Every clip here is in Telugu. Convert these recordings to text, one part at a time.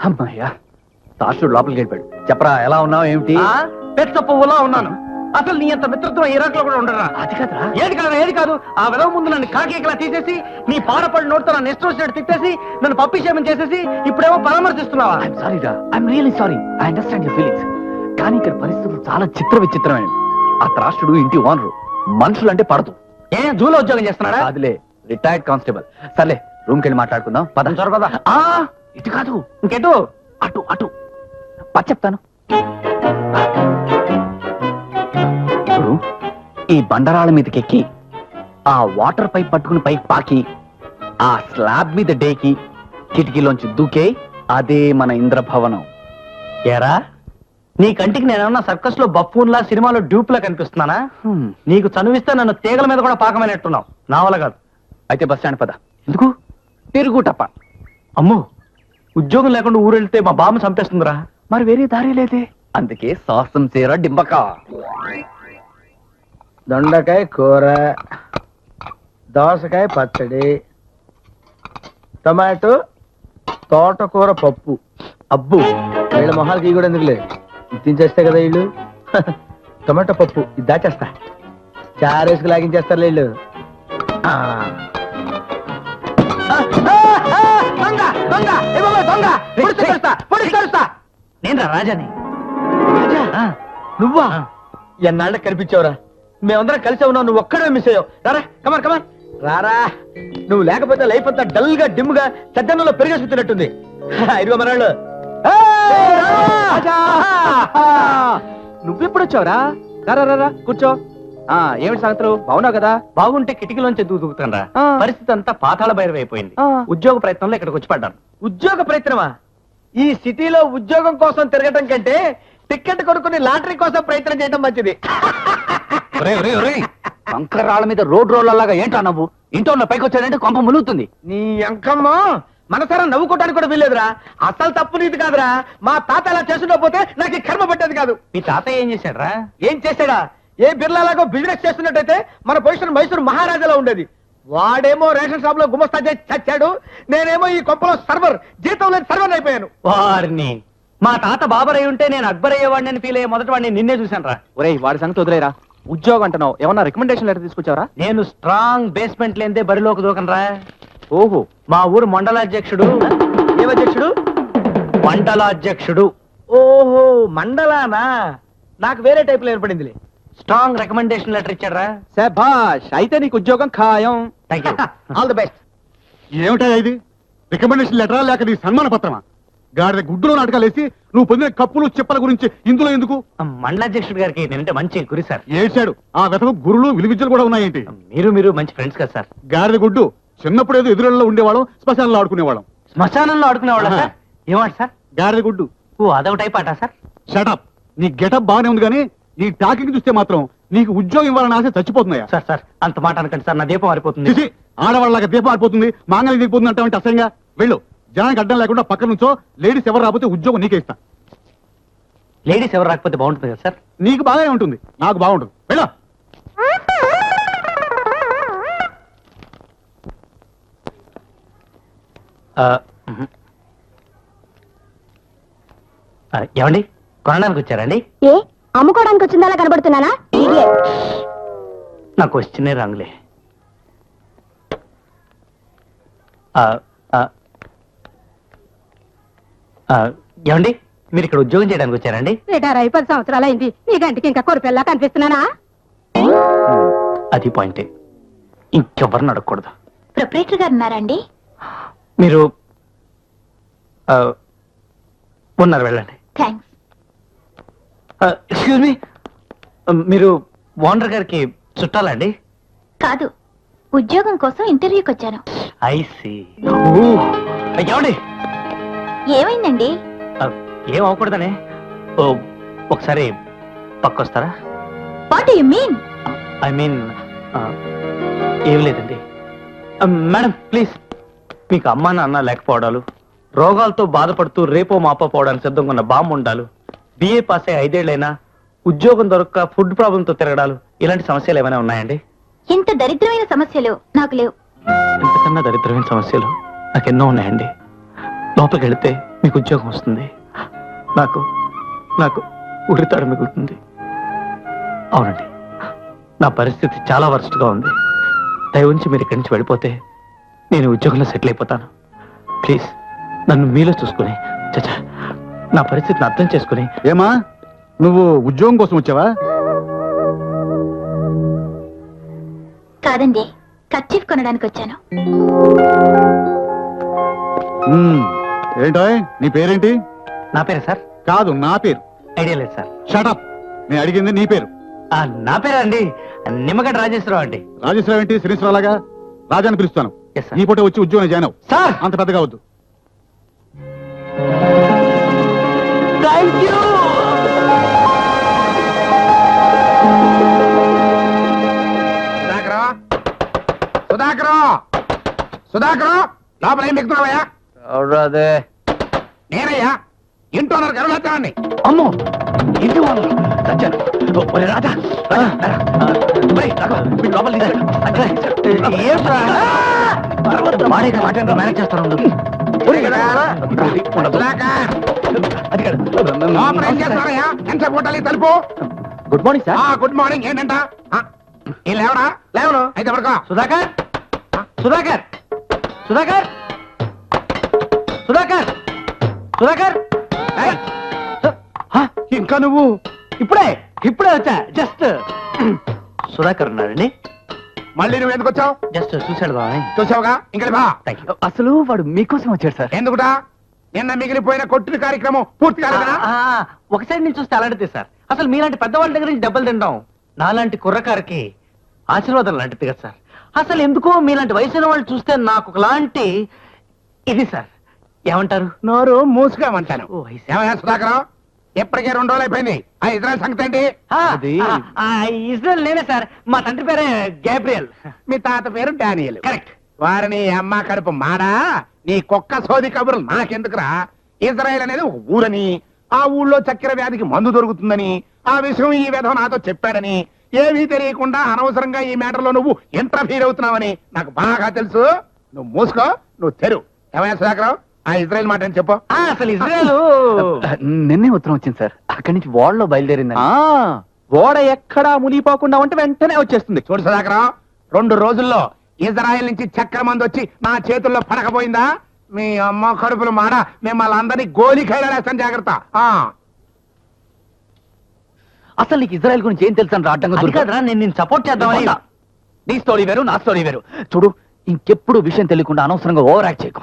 అమ్మాయ్యా, తాషుడు లోపలికి వెళ్ళిపోయాడు. చెప్పరా, ఎలా ఉన్నావు, ఏమిటి? పెద్ద పువ్వులా ఉన్నాను. అసలు నీ అంత మిత్రత్వం ఇరాక్ లో కూడా ఉండరా? అది కదరా. ఏది కాదు ఆ విధవ ముందు నన్ను కాకేకలా తీసేసి నీ పారపడి నోటితో నన్ను ఇష్టం వచ్చినట్టు తిట్టేసి నన్ను పప్పిషేమం చేసేసి ఇప్పుడేమో పరామర్శిస్తున్నావా? ఐఎమ్ సారీ రా, I'm really sorry. I understand your feelings. కానీ ఇక్కడ పరిస్థితులు చాలా విచిత్రమైనవి. ఆ త్రాష్టుడు ఇంటి ఓనరు, మనుషులంటే పడదు. జూలో ఉద్యోగం చేస్తున్నాడా? అదిలే, రిటైర్డ్ కానిస్టేబుల్. సర్లే, రూమ్కి వెళ్ళి మాట్లాడుకుందాం. పద. త్వరపద. ఇటు కాదు, ఇంకెటు? అటు అటు. పద చెప్తాను. ఇప్పుడు ఈ బండరాళ్ళ మీదకెక్కి ఆ వాటర్ పైప్ పట్టుకుని పైకి పాకి ఆ స్లాబ్ మీద డేకి కిటికీలోంచి దూకే అదే మన ఇంద్రభవనం. ఏరా, నీ కంటికి నేనేమన్నా సర్కస్ లో బఫూన్ లా సినిమాలో డ్యూప్ లా కనిపిస్తున్నానా? నీకు చనువిస్తే నన్ను తీగల మీద కూడా పాకమైనట్టున్నావు. నా వల్ల కాదు. అయితే బస్ స్టాండ్ పద. ఎందుకు? తిరుగుటప్ప. అమ్మో, ఉద్యోగం లేకుండా ఊరెళ్తే మా బామ్మ చంపేస్తుందిరా. మరి వేరే దారి లేదే. అందుకే సాసం చీర డింబక. దొండకాయ కూర, దోసకాయ పచ్చడి, టమాటో, తోటకూర పప్పు. అబ్బు, వీళ్ళ మొహాలకి కూడా ఎందుకులే, ఇది తినేస్తే కదా వీళ్ళు. టమాటో పప్పు ఇది దాచేస్తా, చారేసుకు లాగించేస్తారు వీళ్ళు. నేను రాజాని. నువ్వా? ఎన్నాళ్ళ కనిపించావురా? మేమందరం కలిసి ఉన్నావు, నువ్వు ఒక్కడే మిస్ అయ్యావు. రారా, కమాన్ కమాన్ రారా. నువ్వు లేకపోతే లైఫ్ అంతా డల్ గా డిమ్ గా సద్దన్నంలో పెరిగేసుకుతున్నట్టుంది. ఇదిగో మనాళ్ళు. నువ్వెప్పుడు వచ్చావురా? రా కూర్చో. ఏమిటి సంగతులు, బాగున్నావు కదా? బాగుంటే కిటికీలోంచి దూకుతాను రా. పరిస్థితి అంతా పాతాళ భైరవైపోయింది. ఉద్యోగ ప్రయత్నంలో ఇక్కడికి వచ్చి పడ్డాను. ఉద్యోగ ప్రయత్నమా? ఈ సిటీలో ఉద్యోగం కోసం తిరగటం కంటే టికెట్ కొనుక్కుని లాటరీ కోసం ప్రయత్నం చేయడం మంచిది. కంకరాళ్ళ మీద రోడ్లలాగా ఏంటా నవ్వు? ఇంట్లో ఉన్న పైకి వచ్చాడంటే కొంప ములుగుతుంది. నీ అంకమ్మ మనసారా నవ్వుకోవడానికి కూడా వీల్లేదురా. అసలు తప్పు నీది కాదురా. మా తాత అలా చేస్తుండకపోతే నాకు ఈ కర్మ పట్టేది కాదు. మీ తాతయ్య ఏం చేశాడ్రా? ఏం చేశాడా? ఏ బిర్లాలాగో బిజినెస్ చేస్తున్నట్టయితే మన పొజిషన్ మైసూరు మహారాజాలో ఉండేది. వాడేమో రేషన్ షాప్ లో గుమస్తా చేసి చచ్చాడు, నేనేమో ఈ కొంపలో సర్వర్, జీతం లేని సర్వర్ అయిపోయాను. వారిని మా తాత బాబర్ అయి ఉంటే నేను అక్బర్ అయ్యేవాడిని అని ఫీల్ అయ్యే మొదటి వాడిని నిన్నే చూశాను రా. ఒరేయ్, వాడి సంగతి వదిలేరా. ఉద్యోగం అంటున్నావు, ఏమన్నా రికమెండేషన్ లెటర్ తీసుకొచ్చావరా? నేను స్ట్రాంగ్ బేస్మెంట్ లేదే బరిలోకి దూకనరా. ఓహో, మా ఊరు మండలాధ్యక్షుడు. ఏమధ్యక్షుడు? మండలాధ్యక్షుడు. ఓహో, మండలానా? నాకు వేరే టైప్ లో ఏర్పడిందిలే. స్ట్రాంగ్ రికమెండేషన్ లెటర్ ఇచ్చాడ్రా. శభాష్, అయితే నీకు ఉద్యోగం ఖాయం. Thank you. All the best. ఏమిటా ఇది? రికమెండేషన్ లెటరా లేక నీ సన్మాన పత్రమా? గాడిద గుడ్డులో నాటకాలేసి నువ్వు పొందిన కప్పులు చెప్పల గురించి ఇందులో ఎందుకు? మండలాధ్యక్షుడు గారికి నేనంటే మంచి గురి సార్. ఏడ్చాడు. ఆ వెతకు గురులు విలువిద్యలు కూడా ఉన్నాయేంటి? మీరు మంచి ఫ్రెండ్స్ కదా సార్. గాడిద గుడ్డు, చిన్నప్పుడు ఏదో ఎదురులో ఉండేవాళ్ళం, శ్మశానంలో ఆడుకునేవాళ్ళం. శ్మశానంలో ఆడుకునేవాళ్ళ సార్? ఏమాట సార్? గాడిద గుడ్డు. ఓ, అదొక టైప్ ఆట సార్. షటప్. నీ గెటప్ బాగానే ఉంది కానీ నీ టాకింగ్ చూస్తే మాత్రం నీకు ఉద్యోగం ఇవ్వాలని ఆశ చచ్చిపోతున్నాయా? సార్ అంత మాట అనకండి సార్, నా దీపం మారిపోతుంది. చూసి ఆడవాళ్ళగా దీపం ఆడిపోతుంది, మాంగళ్యం దిగిపోతుంది అంటే అసహ్యంగా. వెళ్ళు, జనానికి అడ్డం లేకుండా పక్క నుంచో. లేడీస్ ఎవరు రాకపోతే ఉద్యోగం నీకే ఇస్తా. లేడీస్ ఎవరు రాకపోతే బాగుంటుంది కదా సార్? నీకు బాగానే ఉంటుంది, నాకు బాగుంటుంది. వెళ్ళు. ఏమండి, కొనడానికి వచ్చారండి? ఏ అమ్ముకోవడానికి వచ్చిందా కనబడుతున్నానా? నాకు వచ్చినే రంగులే. ఏమండి, మీరు ఇక్కడ ఉద్యోగం చేయడానికి వచ్చారండి? రిటైర్ అయి 10 సంవత్సరాలు అయింది. నీ గంటికి ఇంకా కొరిపెల్లా కనిపిస్తున్నానా? అది పాయింటే, ఇంకెవరిని అడగకూడదు. ప్రొపరేటర్ గారు ఉన్నారండి? మీరు ఉన్నారు, వెళ్ళండి. థ్యాంక్స్. ఎక్స్క్యూజ్ మీ, మీరు ఓనర్ గారికి చుట్టాలండి? కాదు, ఉద్యోగం కోసం ఇంటర్వ్యూకి వచ్చాను. ఐసి. ఏమండి, ఏమైందండి? ఏం అవ్వకూడదనే. ఒకసారి పక్కొస్తారా? What you mean? I mean ఏం లేదండి. మేడం ప్లీజ్, మీకు అమ్మా నాన్న లేకపోవడాలు, రోగాలతో బాధపడుతూ రేపో మాపో పోవడానికి సిద్ధంగా ఉన్న బామ్మ ఉండాలు, బిఏ పాస్ అయ్యి 5 ఏళ్ళైనా ఉద్యోగం దొరక్క ఫుడ్ ప్రాబ్లంతో తిరగడాలు, ఇలాంటి సమస్యలు ఏమైనా ఉన్నాయండి? ఇంత దరిద్రమైన సమస్యలు నాకు లేవు. ఇంతకన్నా దరిద్రమైన సమస్యలు నాకెన్నో ఉన్నాయండి. లోపలికి వెళితే మీకు ఉద్యోగం వస్తుంది, నాకు నాకు ఉరితాడు మిగులుతుంది. అవునండి, నా పరిస్థితి చాలా వరస్ట్గా ఉంది. దయ ఉంచి మీరు ఇక్కడి నుంచి వెళ్ళిపోతే నేను ఉద్యోగంలో సెటిల్ అయిపోతాను. ప్లీజ్ నన్ను మీలో చూసుకుని, చచ్చా నా పరిస్థితిని అర్థం చేసుకుని. ఏమా నువ్వు ఉద్యోగం కోసం వచ్చావా? కాదండి, కర్చీఫ్ కొనడానికి వచ్చాను. ఏంటో నీ పేరేంటి? నా పేరు సార్? కాదు, నా పేరు. ఐడియా లేదు సార్. షటప్, నేను అడిగింది నీ పేరు. నా పేరు అండి నిమ్మగడ్డ రాజేశ్వరరావు అండి. రాజేశ్వరరావు ఏంటి శ్రీశ్వరలాగా? రాజాని పిలుస్తాను. Yes, sir. ఈ పూట వచ్చి ఉద్యోగం జాయిన్ అవ్వు. సార్ అంత పెద్దగా వద్దు. Thank you. సుధాకర్ లోపల ఏం ఎక్కుతున్నావయ్యా? అదే నేనయ్యా ఇంటోనర్ గర్వలేతాన్ని. అమ్మో, ఇంటి వాళ్ళు చచ్చారు. ఒరే రాజా, రాజా, రా. ఒరేయ్, రాఘవ, వీడు లోపల తీసుకెళ్ళు. అక్కడ, ఏంట్రా? వాడే కదా మాట్లాడి మేనేజ్ చేస్తాను. ఒరేయ్, రా, రా. ఉండదు. అది కాదు. లోపల ఏం చేస్తున్నారయ్యా? ఎంత పూటాలి తలుపు? Good morning sir. Good morning. ఏంటంట? ఏం లేవడా? లేవను అయితే పడుకో. సుధాకర్, సుధాకర్, సుధాకర్, సుధాకర్, సుధాకర్. ఏయ్, ఇంకా నువ్వు ఇప్పుడే ఇప్పుడే వచ్చా. జస్ట్ సుధాకర్ ఉన్నాడండి. మళ్ళీ నువ్వు ఎందుకు వచ్చావు? జస్ట్ చూశాడు బాబాయ్. చూసావుగా, ఇంకా బా. Thank you. అసలు వాడు మీకోసం వచ్చాడు సార్. ఎందుకుటా? నిన్న మిగిలిపోయిన కొట్టుడు కార్యక్రమం పూర్తి కాలేదా? ఒక సైడ్ నుంచి చూస్తే అలాంటిదే సార్. అసలు మీలాంటి పెద్దవాళ్ళ దగ్గర నుంచి దెబ్బలు తింటాం నాలాంటి కుర్రకారికి ఆశీర్వాదం లాంటిది కదా సార్. అసలు ఎందుకో మీలాంటి వయసున్న వాళ్ళు చూస్తే నాకు ఒకలాంటి ఇది సార్. ఏమంటారు? నోరు మూసుకోమంటాను. ఓ, I see. ఏమయ్యా సుధాకర్, ఎప్పటికే 2 రోజులు అయిపోయింది. ఆ ఇజ్రాయల్ సంగతి ఏంటి? ఇజ్రాయల్ నేనే సార్. మా తండ్రి పేరే గ్యాబ్రియల్. మీ తాత పేరు డానియల్. కరెక్ట్. వారిని అమ్మ కడుపు మాడా. నీ కుక్క సోది కబుర్లు నాకెందుకురా? ఇజ్రాయెల్ అనేది ఒక ఊరని, ఆ ఊళ్ళో చక్కెర వ్యాధికి మందు దొరుకుతుందని, ఆ విషయం ఈ విధం నాతో చెప్పాడని, ఏమీ తెలియకుండా అనవసరంగా ఈ మ్యాటర్లో నువ్వు ఇంటర్ఫీర్ అవుతున్నావని నాకు బాగా తెలుసు. నువ్వు మూసుకో, నువ్వు తెరు. ఏమయ్యా సుధాకర్, ఆ ఇజ్రాయెల్ మాట అని చెప్పు. అసలు ఇజ్రాయల్ నిన్నే ఉత్తరం వచ్చింది సార్. అక్కడి నుంచి వాడలో బయలుదేరింది. ఓడ ఎక్కడా మునిగిపోకుండా ఉంటే వెంటనే వచ్చేస్తుంది. చూడు సుధాకర్, 2 రోజుల్లో ఇజ్రాయెల్ నుంచి చక్కెర మందు వచ్చి నా చేతుల్లో పడకపోయిందా, మీ అమ్మ కడుపులు మాడ మిమ్మల్ని అందరినీ గోలి ఖైలేస్తాను. జాగ్రత్త. అసలు నీకు ఇజ్రాయెల్ గురించి ఏం తెలుసు అని అడ్డంగా అది దొరికా? కాదురా, నేను సపోర్ట్ చేద్దామని. నీ స్టోరీ వేరు, నా స్టోరీ వేరు. చూడు, ఇంకెప్పుడు విషయం తెలియకుండా అనవసరంగా ఓవర్ యాక్ట్ చేయకు.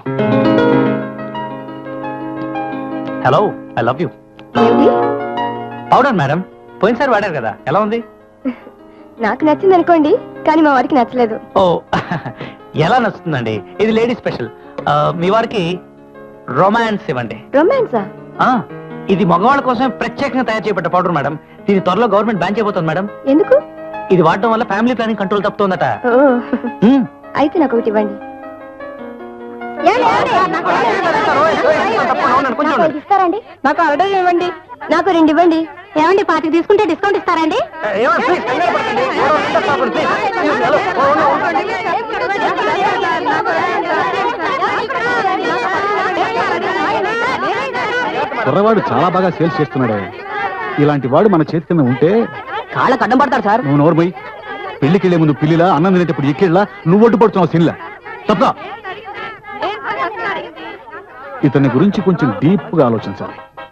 Hello, I love you. Powder madam, పోయినసారి వాడారు కదా, ఎలా ఉంది? నాకు నచ్చింది అనుకోండి, కానీ మా వారికి నచ్చలేదు. ఓ ఎలా నచ్చుతుందండి, ఇది లేడీ స్పెషల్. మీ వారికి రొమాన్స్ ఇవ్వండి. రొమాన్సా? ఇది మగవాళ్ళ కోసం ప్రత్యేకంగా తయారు చేయబడ్డ పౌడర్ మేడం. దీని త్వరలో గవర్నమెంట్ బ్యాన్ చేయబోతుంది మేడం. ఎందుకు? ఇది వాడటం వల్ల ఫ్యామిలీ ప్లానింగ్ కంట్రోల్ తప్పుతుందట. ఓ, అయితే నాకు ఒకటి ఇవ్వండి. ఇస్తారండి? నాకు అరడో ఇవ్వండి. నాకు 2 ఇవ్వండి. ఏమండి, 5 తీసుకుంటే డిస్కౌంట్ ఇస్తారండి? కుర్రవాడు చాలా బాగా సేల్స్ చేస్తున్నాడే. ఇలాంటి వాడు మన చేతి కింద ఉంటే కాళ్ళకు అడ్డం పడతారు సార్. నువ్వు నోరుపోయి. పెళ్లికెళ్లే ముందు పిల్లిలా, అన్నం తినేటప్పుడు ఎక్కిళ్ళ నువ్వు ఒడ్డు పడుతున్నావు సిన్లా. తప్ప ఇతని గురించి కొంచెం డీప్ గా ఆలోచించాలి.